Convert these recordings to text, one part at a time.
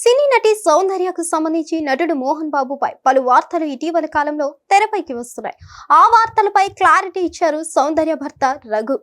సినీ నటి సౌందర్యకు సంబంధించి నటుడు మోహన్ బాబుపై పలు వార్తలు ఇటీవల కాలంలో తెరపైకి వస్తున్నాయి. ఆ వార్తలపై క్లారిటీ ఇచ్చారు సౌందర్య భర్త రఘు.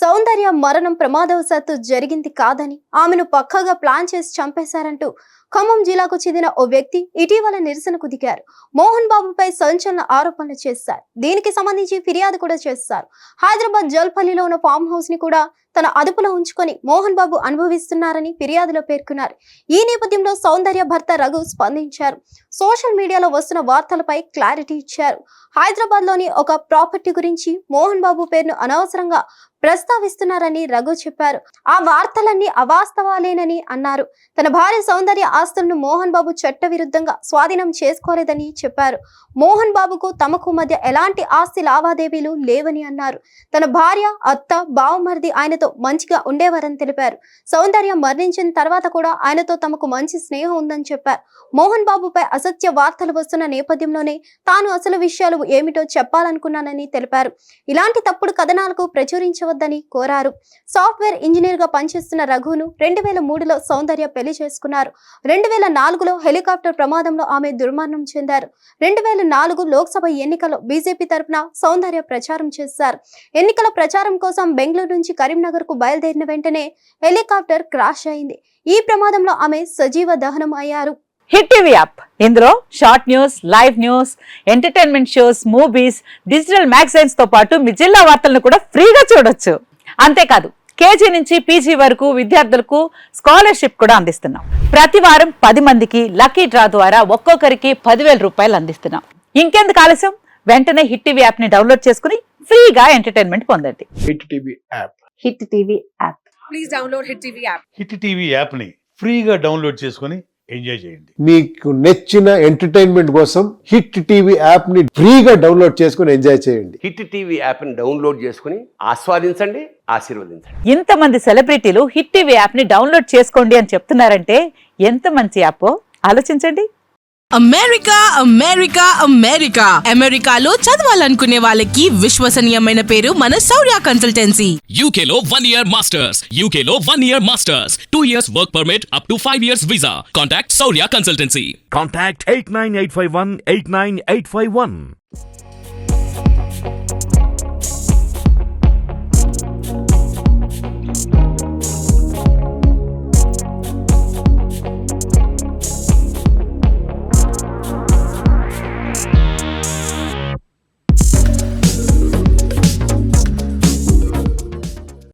సౌందర్య మరణం ప్రమాదవశాత్తు జరిగింది కాదని, ఆమెను పక్కగా ప్లాన్ చేసి చంపేశారంటూ ఖమ్మం జిల్లాకు చెందిన ఓ వ్యక్తి ఇటీవల నిరసనకు దిగారు. మోహన్ బాబుపై సంచలన ఆరోపణలు చేశారు. దీనికి సంబంధించి ఫిర్యాదు కూడా చేశారు. హైదరాబాద్ జల్పల్లిలో ఉన్న ఫామ్ హౌస్ ని కూడా తన అదుపులో ఉంచుకొని మోహన్ బాబు అనుభవిస్తున్నారని ఫిర్యాదులో పేర్కొన్నారు. ఈ నేపథ్యంలో సౌందర్య భర్త రఘు స్పందించారు. సోషల్ మీడియాలో వస్తున్న వార్తలపై క్లారిటీ ఇచ్చారు. హైదరాబాద్ లోని ఒక ప్రాపర్టీ గురించి మోహన్ బాబు పేరును అనవసరంగా ప్రస్తావిస్తున్నారని రఘు చెప్పారు. ఆ వార్తలన్నీ అవాస్తవాలేనని అన్నారు. తన భార్య సౌందర్య ఆస్తులను మోహన్ బాబు చట్టవిరుద్ధంగా స్వాధీనం చేసుకోలేదని చెప్పారు. మోహన్ బాబుకు తమకు మధ్య ఎలాంటి ఆస్తి లావాదేవీలు లేవని అన్నారు. తన భార్య, అత్త, బావమరిది ఆయనతో మంచిగా ఉండేవారని తెలిపారు. సౌందర్య మరణించిన తర్వాత కూడా ఆయనతో తమకు మంచి స్నేహం ఉందని చెప్పారు. మోహన్ బాబుపై అసత్య వార్తలు వస్తున్న నేపథ్యంలోనే తాను అసలు విషయాలు ఏమిటో చెప్పాలనుకున్నానని తెలిపారు. ఇలాంటి తప్పుడు కథనాలకు ప్రచురించవద్దని కోరారు. సాఫ్ట్వేర్ ఇంజనీర్ గా పనిచేస్తున్న రఘును 2003లో సౌందర్య పెళ్లి చేసుకున్నారు. 2004లో హెలికాప్టర్ ప్రమాదంలో ఆమె దుర్మరణం చెందారు. 2004 లోక్సభ ఎన్నికల్లో బీజేపీ తరఫున సౌందర్య ప్రచారం చేశారు. ఎన్నికల ప్రచారం కోసం బెంగళూరు నుంచి కరీంనగర్ కు బయలుదేరిన వెంటనే హెలికాప్టర్ క్రాష్ అయింది. ఈ ప్రమాదంలో ఆమె సజీవ దహనం అయ్యారు. హిట్ టీవీ యాప్ ఇందులో short news, live news, entertainment shows, movies, digital magazines తో పాటు మీ జిల్లా వార్తలను కూడా ఫ్రీగా చూడొచ్చు. అంతేకాదు కేజీ నుంచి పీజీ వరకు విద్యార్థులకు స్కాలర్షిప్ కూడా అందిస్తున్నాం. ప్రతి వారం 10 మందికి లక్కీ డ్రా ద్వారా ఒక్కొక్కరికి 10,000 రూపాయలు అందిస్తున్నాం. ఇంకెందుకు ఆలస్యం, వెంటనే హిట్ టీవీ యాప్ ని డౌన్లోడ్ చేసుకుని ఫ్రీగా ఎంటర్టైన్మెంట్ పొందండి. Hit TV app. Hit TV app. Please download hit TV app. Hit TV app ని ఫ్రీగా డౌన్లోడ్ చేసుకొని ఎంజాయ్ చేయండి. మీకు నచ్చిన ఎంటర్టైన్మెంట్ కోసం హిట్ టీవీ యాప్ ని ఫ్రీగా డౌన్లోడ్ చేసుకొని ఎంజాయ్ చేయండి. హిట్ టీవీ యాప్ ని డౌన్లోడ్ చేసుకుని ఆస్వాదించండి, ఆశీర్వదించండి. ఇంతమంది సెలబ్రిటీలు హిట్ టీవీ యాప్ ని డౌన్లోడ్ చేసుకోండి అని చెప్తున్నారంటే ఎంత మంచి యాప్ ఆలోచించండి. అమెరికా అమెరికా అమెరికా అమెరికాలో చదవాలనుకునే వాళ్ళకి విశ్వసనీయమైన పేరు మన శౌర్య కన్సల్టెన్సీ. UK లో 1 year masters. UK లో 1 year masters. 2 years work permit up to 5 years visa. Contact Saurya Consultancy. Contact 89851 89851.